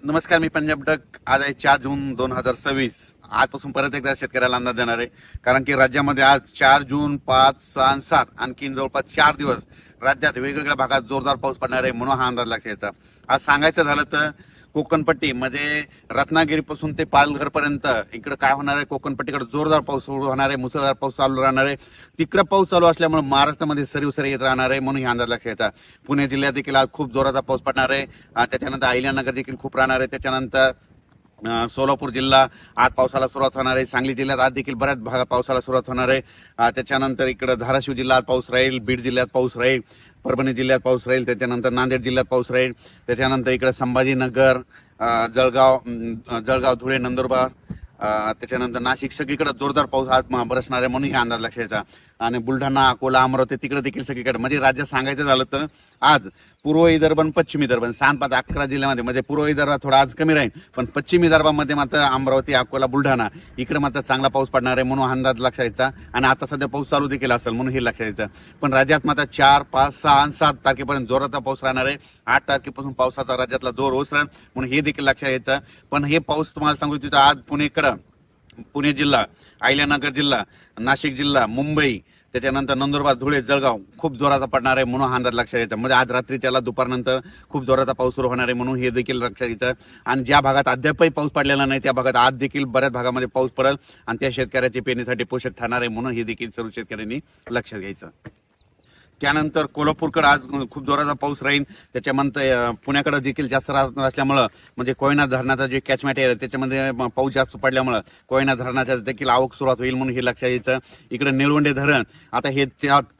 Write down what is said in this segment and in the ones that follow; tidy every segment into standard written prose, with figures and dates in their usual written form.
नमस्कार, मी पंजाब डक. आज आहे 4 जून 2026. आजपासून परत एकदा शेतकऱ्याला अंदाज देणार आहे. कारण की राज्यामध्ये आज 4 जून, 5, 6 आणि 7 आणखीन जवळपास 4 दिवस राज्यात वेगवेगळ्या भागात जोरदार पाऊस पडणार आहे, म्हणून हा अंदाज लक्षात येतो. आज सांगायचं झालं तर कोकणपट्टी म्हणजे रत्नागिरीपासून ते पालघर पर्यंत इकडे काय होणार आहे, कोकणपट्टीकडे जोरदार पाऊस सुरू होणार आहे, मुसळधार पाऊस चालू राहणार आहे. तिकडे पाऊस चालू असल्यामुळे महाराष्ट्रामध्ये सरी येत राहणार आहे, म्हणून हे अंदाज लक्षात येतात. पुणे जिल्ह्यात देखील आज खूप जोराचा पाऊस पडणार आहे. त्याच्यानंतर अहिल्यानगर देखील खूप राहणार आहे. त्याच्यानंतर सोलापूर जिल्हा आज पावसाला सुरुवात होणार आहे. सांगली जिल्ह्यात आज देखील बऱ्याच भागात पावसाला सुरुवात होणार आहे. त्याच्यानंतर इकडे धाराशिव जिल्ह्यात पाऊस राहील, बीड जिल्ह्यात पाऊस राहील, परभणी जिल्ह्यात पाऊस राहील, त्याच्यानंतर नांदेड जिल्ह्यात पाऊस राहील, त्याच्यानंतर इकडे संभाजीनगर, जळगाव, धुळे, नंदुरबार, त्याच्यानंतर नाशिक सगळीकडे जोरदार पाऊस आज बरसणार आहे, म्हणून हे अंदाज लक्षात येतात. आणि बुलढाणा, अकोला, अमरावती तिकडे देखील सगळीकडे म्हणजे राज्यात सांगायचं झालं तर आज पूर्व विदर्भ आणि पश्चिम विदर्भ 7-11 जिल्ह्यामध्ये म्हणजे पूर्व विदर्भात थोडा आज कमी राहील, पण पश्चिम विदर्भामध्ये मात्र अमरावती, अकोला, बुलढाणा इकडे मात्र चांगला पाऊस पडणार आहे, म्हणून अंदाज लक्षात यायचा. आणि आता सध्या पाऊस चालू देखील असेल, म्हणून हे लक्षात येतं. पण राज्यात मात्र 4, 5, 6 आणि 7 तारखेपर्यंत जोराचा पाऊस राहणार आहे. 8 तारखेपासून पावसाचा राज्यातला जोर ओसरेल, म्हणून हे देखील लक्षात यायचं. पण हे पाऊस तुम्हाला सांगू इच्छितो, आज पुणे जिल्हा, अहिल्यानगर जिल्हा, नाशिक जिल्हा, मुंबई, त्याच्यानंतर नंदुरबार, धुळे, जळगाव खूप जोराचा पडणार आहे, म्हणून हा अंदाज लक्षात येतं. म्हणजे आज रात्रीच्याला दुपारनंतर खूप जोराचा पाऊस सुरू होणार आहे, म्हणून हे देखील लक्षात येतं. आणि ज्या भागात अद्यापही पाऊस पडलेला नाही त्या भागात आज देखील बऱ्याच भागामध्ये पाऊस पडेल आणि त्या शेतकऱ्याच्या पेरणीसाठी पोषक ठरणार आहे, म्हणून हे देखील सर्व शेतकऱ्यांनी लक्षात घ्यायचं. त्यानंतर कोल्हापूरकडे आज खूप जोराचा पाऊस राहील. त्याच्यानंतर पुण्याकडे देखील जास्त राहत असल्यामुळं म्हणजे कोयना धरणाचा जे कॅचमेंट आहे त्याच्यामध्ये पाऊस जास्त पडल्यामुळं कोयना धरणाच्या देखील आवक सुरुवात होईल, म्हणून हे लक्षात यायचं. इकडे निळवंडे धरण आता हे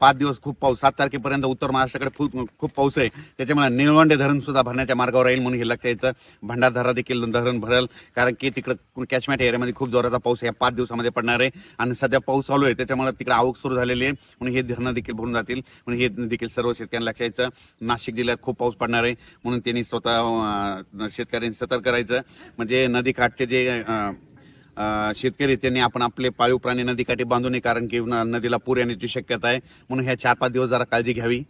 5 दिवस खूप पाऊस, 7 तारखेपर्यंत उत्तर महाराष्ट्राकडे खूप पाऊस आहे, त्याच्यामुळे निळवंडे धरण सुद्धा भरण्याच्या मार्गावर राहील, म्हणून हे लक्षात यायचं. भंडारदरा देखील धरण भरेल, कारण की तिकडे कॅचमेंट एरियामध्ये खूप जोराचा पाऊस या 5 दिवसामध्ये पडणार आहे आणि सध्या पाऊस चालू आहे, त्याच्यामुळे तिकडे आवक सुरू झालेली आहे, म्हणून हे धरणं देखील भरून जातील, म्हणून हे देखील सर्व शेतकऱ्यांना लक्षात यायचं. नाशिक जिल्ह्यात खूप पाऊस पडणार आहे, म्हणून त्यांनी स्वतः शेतकऱ्यांनी सतर्क करायचं. म्हणजे नदीकाठचे जे शेतकरी त्यांनी आपण आपले पाळीव प्राणी नदीकाठी बांधू नये, कारण की नदीला पूर येण्याची शक्यता आहे, म्हणून ह्या 4-5 दिवस जरा काळजी घ्यावी.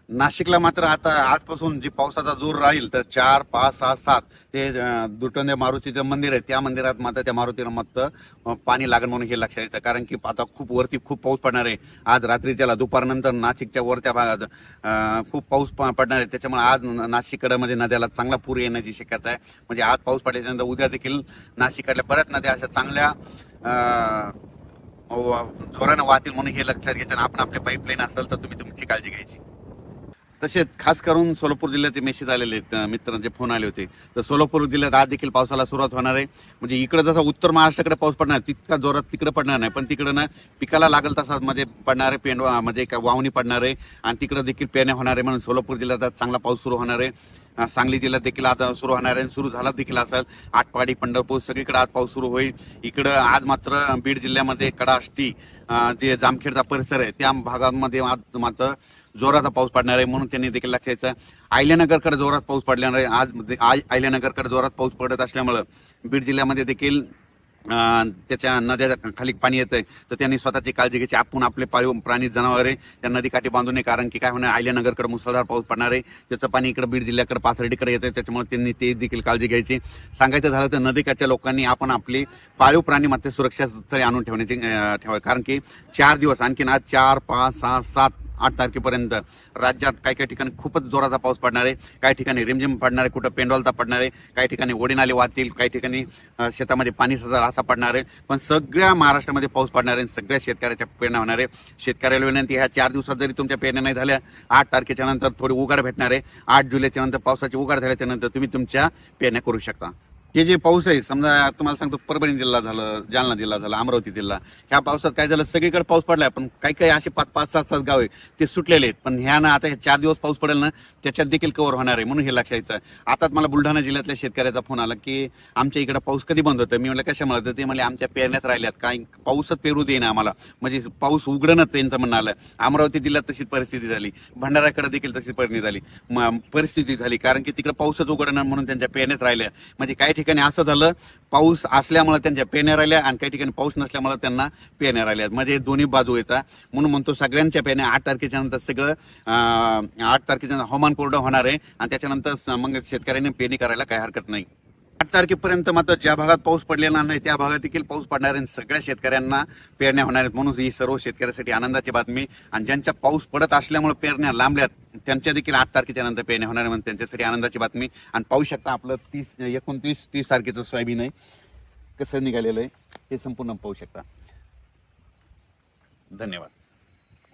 नाशिकला मात्र आता आजपासून जी पावसाचा जोर राहील तर 4, 5, 6, 7 ते दुटंदे मारुतीचं मंदिर आहे त्या मंदिरात मात्र त्या मारुतीला मात्र पाणी लागेल, म्हणून हे लक्षात येतं. कारण की आता वरती खूप पाऊस पडणार आहे. आज रात्रीच्याला दुपारनंतर नाशिकच्या वरच्या भागात खूप पाऊस पडणार आहे, त्याच्यामुळे आज नाशिककडे म्हणजे नद्याला चांगला पूर येण्याची शक्यता आहे. म्हणजे आज पाऊस पडल्याच्यानंतर उद्या देखील नाशिककडल्या बऱ्याच नद्या अशा चांगल्या जोरानं वाहतील, म्हणून हे लक्षात घ्यायचं. आपण आपले पाईपलाईन असेल तर तुम्ही तुमची काळजी घ्यायची. तसेच खास करून सोलापूर जिल्ह्याचे मेसेज आलेले आहेत, मित्रांचे फोन आले होते. तर सोलापूर जिल्ह्यात आज देखील पावसाला सुरुवात होणार आहे. म्हणजे इकडे जसा उत्तर महाराष्ट्राकडे पाऊस पडणार तितका जोरात तिकडे पडणार नाही, पण तिकडे ना पिकाला लागेल तसा म्हणजे पडणार आहे, म्हणजे वावणी पडणार आहे आणि तिकडे देखील पेरण्या होणार आहे, म्हणून सोलापूर जिल्ह्यात आज चांगला पाऊस सुरू होणार आहे. सांगली जिल्ह्यात देखील आता सुरू होणार आहे, सुरू झाला देखील असेल. आटपाडी, पंढरपूर सगळीकडे आज पाऊस सुरू होईल. इकडं आज मात्र बीड जिल्ह्यामध्ये कडाष्टी जे जामखेडचा परिसर आहे त्या भागांमध्ये आज मात्र जोराचा पाऊस पडणार आहे, म्हणून त्यांनी देखील लक्षात यायचं. अहिल्यानगरकडे जोरात पाऊस पडणार आहे. आज अहिल्यानगरकडे जोरात पाऊस पडत असल्यामुळं बीड जिल्ह्यामध्ये देखील त्याच्या नद्या खाली पाणी येतंय, तर त्यांनी स्वतःची काळजी घ्यायची. आपण आपले पाळीव प्राणी जनावरे त्या नदीकाठी बांधू नये, कारण की काय होणार अहिल्यानगरकडे मुसळधार पाऊस पडणार आहे, त्याचं पाणी इकडे बीड जिल्ह्याकडे पाथर्डीकडे येतंय, त्याच्यामुळे त्यांनी ते देखील काळजी घ्यायची. सांगायचं झालं तर नदीकाठच्या लोकांनी आपण आपली पाळीव प्राणी मात्र सुरक्षा स्थळी आणून ठेवावे, कारण की 4 दिवस आणखीन आज 4, 5, 6, 7, 8 तारखेपर्यंत राज्यात काही ठिकाणी खूपच जोराचा पाऊस पडणार आहे. काही ठिकाणी रिमझिम पडणार आहे, कुठं पेंडॉलता पडणार आहे, काही ठिकाणी ओढी नाले वाहतील, काही ठिकाणी शेतामध्ये पाणी सजल असा पडणार आहे. पण सगळ्या महाराष्ट्रामध्ये पाऊस पडणार आहे, सगळ्या शेतकऱ्याच्या पेरण्या होणार आहे. शेतकऱ्याला विनंती, ह्या 4 दिवसात जरी तुमच्या पेरण्या नाही झाल्या, 8 तारखेच्या नंतर थोडी उघाड भेटणार आहे. 8 जुलैच्या नंतर पावसाची उघाड झाल्याच्या नंतर तुम्ही तुमच्या पेरण्या करू शकता. हे जे पाऊस आहे, समजा तुम्हाला सांगतो परभणी जिल्हा झालं, जालना जिल्हा झाला, अमरावती जिल्हा, ह्या पावसात काय झालं सगळीकडे पाऊस पडलाय, पण काही असे 5-5, 7-7 गाव आहे ते सुटलेले आहेत. पण ह्या ना आता 4 दिवस पाऊस पडेल ना त्याच्यात देखील कव्हर होणार आहे, म्हणून हे लक्षात यायचं. आता मला बुलढाणा जिल्ह्यातल्या शेतकऱ्याचा फोन आला की आमच्या इकडे पाऊस कधी बंद होतं. मी म्हणलं कशामुळे, तर ते म्हणजे आमच्या पेरण्यात राहिल्यात, काही पाऊसच पेरू देईना आम्हाला, म्हणजे पाऊस उघडणं त्यांचं म्हणणं आलं. अमरावती जिल्ह्यात तशीच परिस्थिती झाली, भंडाराकडे देखील तशी परिस्थिती झाली, कारण की तिकडे पाऊसच उघडणं म्हणून त्यांच्या पेरण्यात राहिल्या. म्हणजे काही ठिकाणी असं झालं, पाऊस असल्यामुळे त्यांच्या पेण्या राहिल्या आणि काही ठिकाणी पाऊस नसल्यामुळे त्यांना पेण्या राहिल्या. म्हणजे दोन्ही बाजू येतात. म्हणून म्हणतो सगळ्यांच्या पेण्या 8 तारखेच्या नंतर सगळं 8 तारखेच्या हवामान कोरडं होणार आहे आणि त्याच्यानंतर मग शेतकऱ्यांनी पेरणी करायला काही हरकत नाही. 8 तारखेपर्यंत मात्र ज्या भागात पाऊस पडलेला नाही त्या भागात देखील पाऊस पडणार आहे. सगळ्या शेतकऱ्यांना पेरण्या होणार आहेत. म्हणून ही सर्व शेतकऱ्यासाठी आनंदाची बातमी. आणि ज्यांच्या पाऊस पडत असल्यामुळे पेरण्या लांबल्यात त्यांच्या देखील 8 तारखेच्या नंतर पेरण्या होणार आहे, म्हणून त्यांच्यासाठी आनंदाची बातमी. आणि पाहू शकता आपलं 29-30 तारखेचं सोयाबीन आहे कसं निघालेलं आहे हे संपूर्ण पाहू शकता. धन्यवाद.